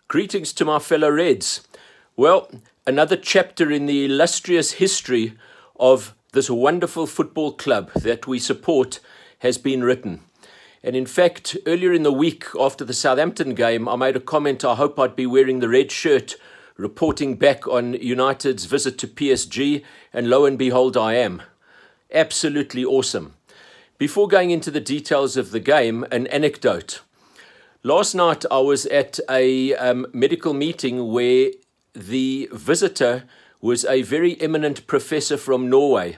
Greetings to my fellow Reds. Well, another chapter in the illustrious history of this wonderful football club that we support has been written. And in fact, earlier in the week after the Southampton game, I made a comment, I hope I'd be wearing the red shirt, reporting back on United's visit to PSG, and lo and behold, I am. Absolutely awesome. Before going into the details of the game, an anecdote. Last night I was at a medical meeting where the visitor was a was eminent professor from Norway.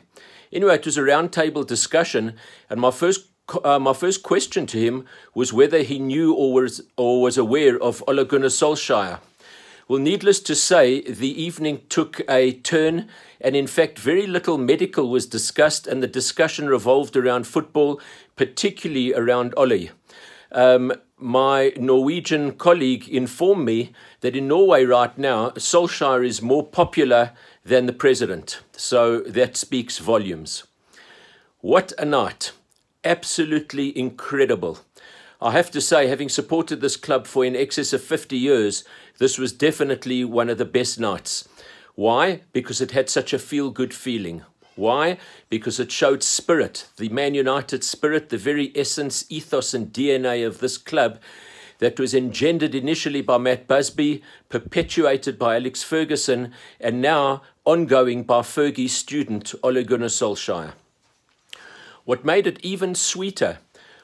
Anyway, it was a roundtable discussion, and my first question to him was whether he knew or was aware of Ole Gunnar Solskjaer. Well, needless to say, the evening took a turn, and in fact, very little medical was discussed, and the discussion revolved around football, particularly around Ole. My Norwegian colleague informed me that in Norway right now, Solskjaer is more popular than the president. So that speaks volumes. What a night. Absolutely incredible. I have to say, having supported this club for in excess of 50 years, this was definitely one of the best nights. Why? Because it had such a feel-good feeling. Why? Because it showed spirit, the Man United spirit, the very essence, ethos and DNA of this club that was engendered initially by Matt Busby, perpetuated by Alex Ferguson, and now ongoing by Fergie's student, Ole Gunnar Solskjaer. What made it even sweeter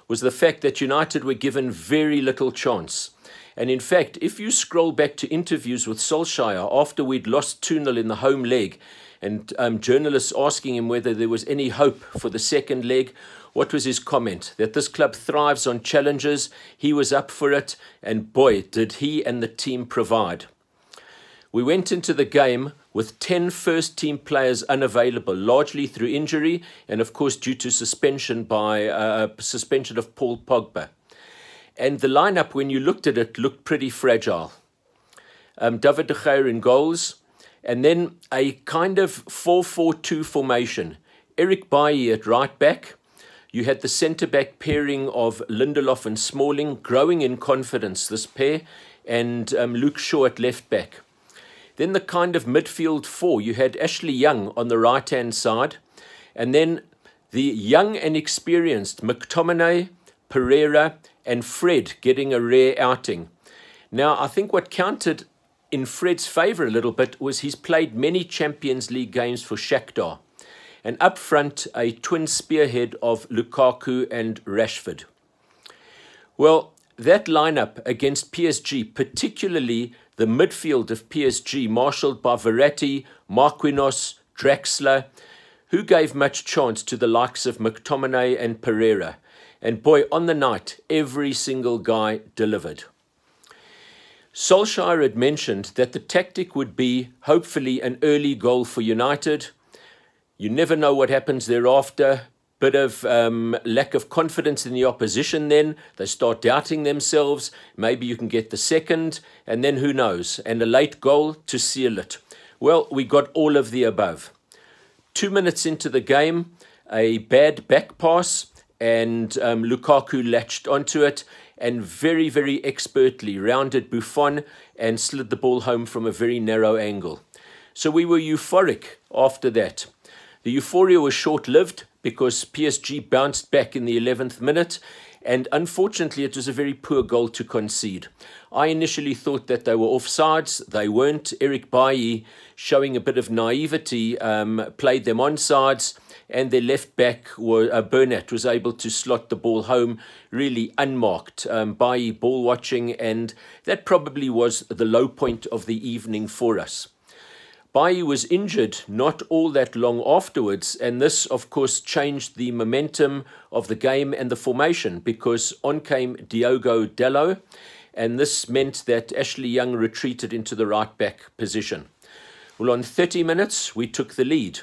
was the fact that United were given very little chance. And in fact, if you scroll back to interviews with Solskjaer after we'd lost 2-0 in the home leg, and journalists asking him whether there was any hope for the second leg, what was his comment? That this club thrives on challenges, he was up for it, and boy, did he and the team provide. We went into the game with 10 first-team players unavailable, largely through injury, and of course due to suspension of Paul Pogba. And the lineup, when you looked at it, looked pretty fragile. David de Gea in goals, and then a kind of 4-4-2 formation. Eric Bailly at right back. You had the centre-back pairing of Lindelof and Smalling, growing in confidence, this pair, and Luke Shaw at left back. Then the kind of midfield four. You had Ashley Young on the right-hand side, and then the young and experienced McTominay, Pereira, and Fred getting a rare outing. Now, I think what counted in Fred's favour a little bit was he's played many Champions League games for Shakhtar. And up front, a twin spearhead of Lukaku and Rashford. Well, that lineup against PSG, particularly the midfield of PSG, marshalled by Verratti, Marquinhos, Draxler, who gave much chance to the likes of McTominay and Pereira. And boy, on the night, every single guy delivered. Solskjaer had mentioned that the tactic would be, hopefully, an early goal for United. You never know what happens thereafter. Bit of lack of confidence in the opposition then. They start doubting themselves. Maybe you can get the second, and then who knows? And a late goal to seal it. Well, we got all of the above. 2 minutes into the game, a bad back pass, and Lukaku latched onto it and very, very expertly rounded Buffon and slid the ball home from a very narrow angle. So we were euphoric after that. The euphoria was short-lived because PSG bounced back in the 11th minute, and unfortunately it was a very poor goal to concede. I initially thought that they were offsides. They weren't. Eric Bailly, showing a bit of naivety, played them onsides, and their left back, Bernat, was able to slot the ball home really unmarked. Bailly ball watching, and that probably was the low point of the evening for us. Bailly was injured not all that long afterwards, and this, of course, changed the momentum of the game and the formation, because on came Diogo Dalot, and this meant that Ashley Young retreated into the right-back position. Well, on 30 minutes, we took the lead.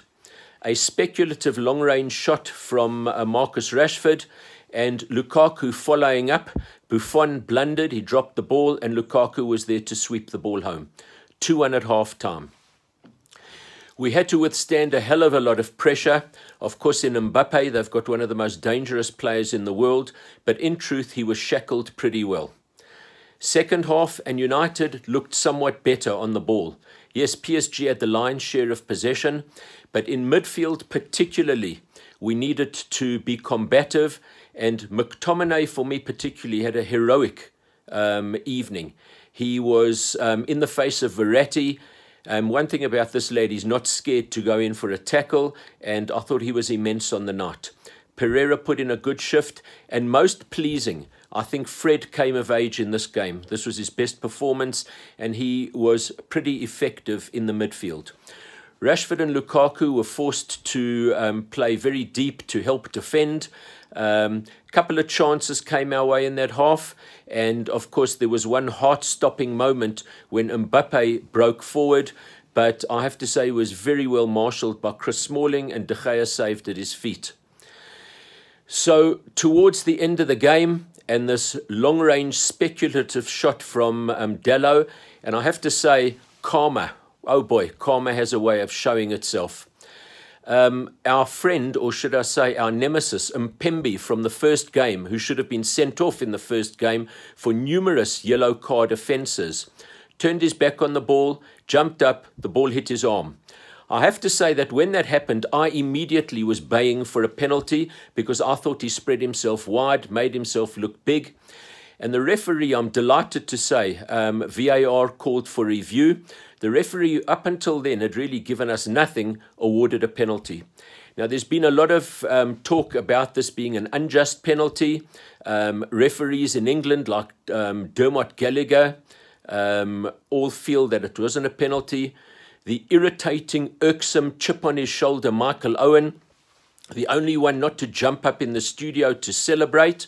A speculative long-range shot from Marcus Rashford, and Lukaku following up. Buffon blundered, he dropped the ball, and Lukaku was there to sweep the ball home. 2-1 at half-time. We had to withstand a hell of a lot of pressure. Of course, in Mbappe, they've got one of the most dangerous players in the world, but in truth, he was shackled pretty well. Second half, and United looked somewhat better on the ball. Yes, PSG had the lion's share of possession, but in midfield particularly, we needed to be combative, and McTominay, for me particularly, had a heroic evening. He was in the face of Verratti. One thing about this lad, he's not scared to go in for a tackle, and I thought he was immense on the night. Pereira put in a good shift, and most pleasing, I think Fred came of age in this game. This was his best performance, and he was pretty effective in the midfield. Rashford and Lukaku were forced to play very deep to help defend. A couple of chances came our way in that half, and of course there was one heart-stopping moment when Mbappe broke forward, but I have to say he was very well marshalled by Chris Smalling, and De Gea saved at his feet. So towards the end of the game, and this long-range speculative shot from Dalot, and I have to say, karma, oh boy, karma has a way of showing itself. Our friend, or should I say our nemesis, Mpembe, from the first game, who should have been sent off in the first game for numerous yellow card offences, turned his back on the ball, jumped up, the ball hit his arm. I have to say that when that happened, I immediately was baying for a penalty because I thought he spread himself wide, made himself look big. And the referee, I'm delighted to say, VAR called for review. The referee, up until then, had really given us nothing, awarded a penalty. Now, there's been a lot of talk about this being an unjust penalty. Referees in England, like Dermot Gallagher, all feel that it wasn't a penalty. The irritating, irksome chip on his shoulder, Michael Owen, the only one not to jump up in the studio to celebrate,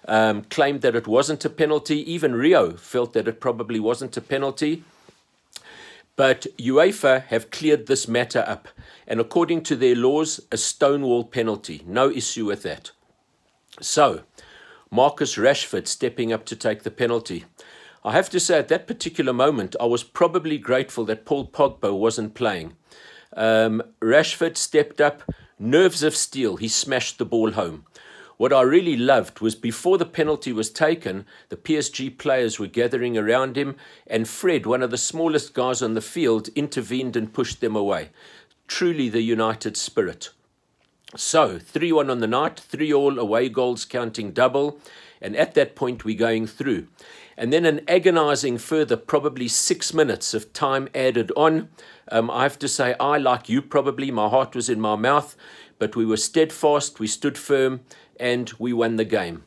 claimed that it wasn't a penalty. Even Rio felt that it probably wasn't a penalty. But UEFA have cleared this matter up, and according to their laws, a stonewall penalty. No issue with that. So, Marcus Rashford stepping up to take the penalty. I have to say, at that particular moment, I was probably grateful that Paul Pogba wasn't playing. Rashford stepped up, nerves of steel, he smashed the ball home. What I really loved was before the penalty was taken, the PSG players were gathering around him, and Fred, one of the smallest guys on the field, intervened and pushed them away. Truly the united spirit. So, 3-1 on the night, 3-all away goals counting double, and at that point we're going through. And then an agonizing further probably 6 minutes of time added on. I have to say, I, like you probably, my heart was in my mouth, but we were steadfast, we stood firm, and we won the game.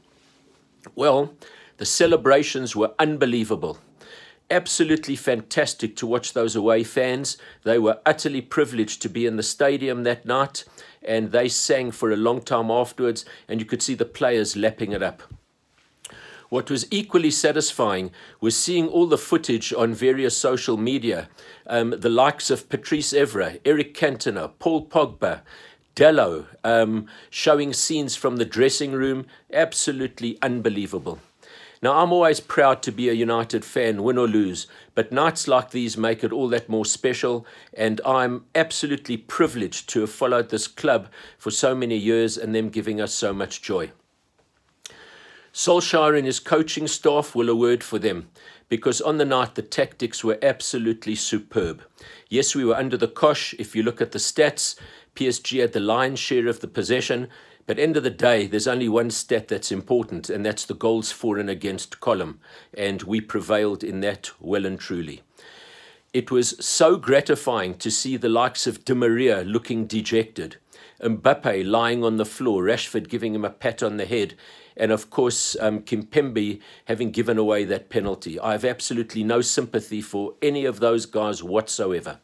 Well, the celebrations were unbelievable. Absolutely fantastic to watch those away fans. They were utterly privileged to be in the stadium that night, and they sang for a long time afterwards, and you could see the players lapping it up. What was equally satisfying was seeing all the footage on various social media, the likes of Patrice Evra, Eric Cantona, Paul Pogba, Dalot, showing scenes from the dressing room. Absolutely unbelievable. Now, I'm always proud to be a United fan, win or lose, but nights like these make it all that more special, and I'm absolutely privileged to have followed this club for so many years and them giving us so much joy. Solskjaer and his coaching staff will a word for them, because on the night the tactics were absolutely superb. Yes, we were under the cosh. If you look at the stats, PSG had the lion's share of the possession, but end of the day, there's only one stat that's important, and that's the goals for and against column, and we prevailed in that well and truly. It was so gratifying to see the likes of Di Maria looking dejected, Mbappe lying on the floor, Rashford giving him a pat on the head, and of course Kimpembe having given away that penalty. I have absolutely no sympathy for any of those guys whatsoever.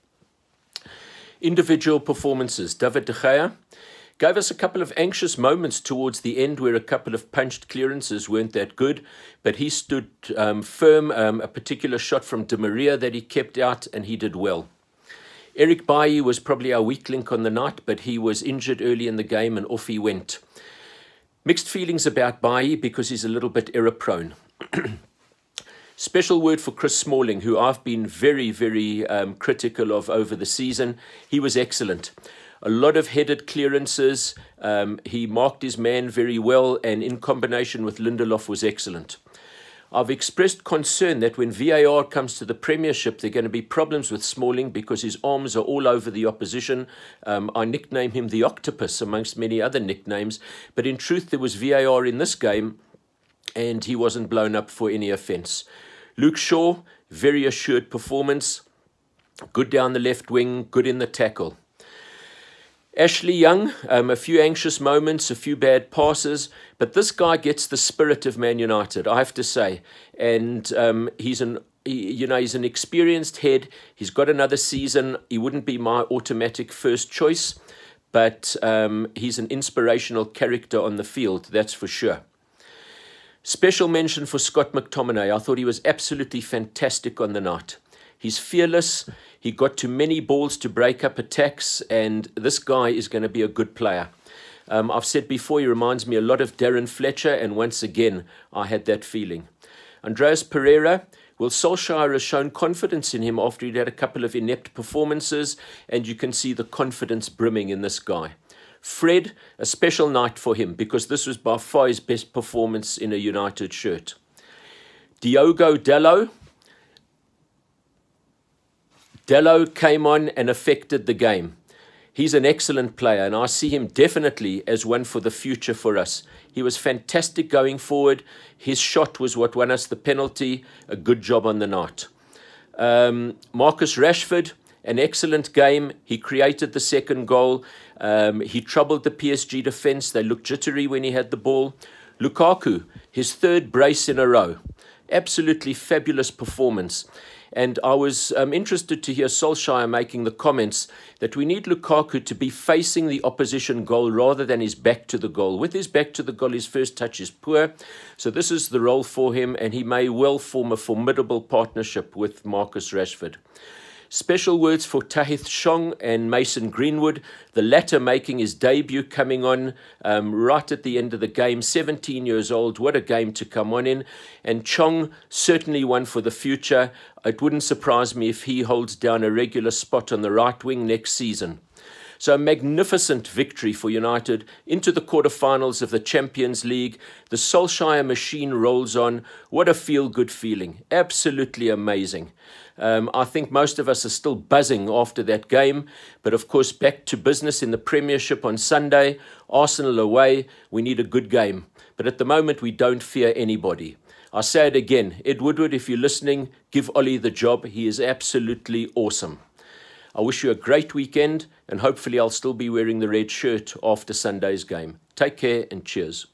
Individual performances. David De Gea gave us a couple of anxious moments towards the end where a couple of punched clearances weren't that good, but he stood firm. A particular shot from Di Maria that he kept out, and he did well. Eric Bailly was probably our weak link on the night, but he was injured early in the game and off he went. Mixed feelings about Bailly because he's a little bit error-prone. Special word for Chris Smalling, who I've been very, very critical of over the season. He was excellent. A lot of headed clearances. He marked his man very well, and in combination with Lindelof was excellent. I've expressed concern that when VAR comes to the Premiership, there are going to be problems with Smalling because his arms are all over the opposition. I nickname him the Octopus amongst many other nicknames. But in truth, there was VAR in this game, and he wasn't blown up for any offence. Luke Shaw, very assured performance. Good down the left wing, good in the tackle. Ashley Young, a few anxious moments, a few bad passes, but this guy gets the spirit of Man United, I have to say. And he's an experienced head. He's got another season. He wouldn't be my automatic first choice, but he's an inspirational character on the field, that's for sure. Special mention for Scott McTominay. I thought he was absolutely fantastic on the night. He's fearless. He got too many balls to break up attacks, and this guy is going to be a good player. I've said before, he reminds me a lot of Darren Fletcher, and once again, I had that feeling. Andreas Pereira, well, Solskjaer has shown confidence in him after he'd had a couple of inept performances, and you can see the confidence brimming in this guy. Fred, a special night for him, because this was by far his best performance in a United shirt. Diogo Dalot came on and affected the game. He's an excellent player, and I see him definitely as one for the future for us. He was fantastic going forward. His shot was what won us the penalty. A good job on the night. Marcus Rashford, an excellent game. He created the second goal. He troubled the PSG defence. They looked jittery when he had the ball. Lukaku, his third brace in a row. Absolutely fabulous performance. And I was interested to hear Solskjaer making the comments that we need Lukaku to be facing the opposition goal rather than his back to the goal. With his back to the goal, his first touch is poor. So this is the role for him, and he may well form a formidable partnership with Marcus Rashford. Special words for Tahith Chong and Mason Greenwood, the latter making his debut, coming on right at the end of the game, 17 years old. What a game to come on in. And Chong, certainly one for the future. It wouldn't surprise me if he holds down a regular spot on the right wing next season. So a magnificent victory for United into the quarterfinals of the Champions League. The Solskjaer machine rolls on. What a feel-good feeling. Absolutely amazing. I think most of us are still buzzing after that game. But of course, back to business in the Premiership on Sunday. Arsenal away. We need a good game. But at the moment, we don't fear anybody. I say it again. Ed Woodward, if you're listening, give Ollie the job. He is absolutely awesome. I wish you a great weekend, and hopefully I'll still be wearing the red shirt after Sunday's game. Take care and cheers.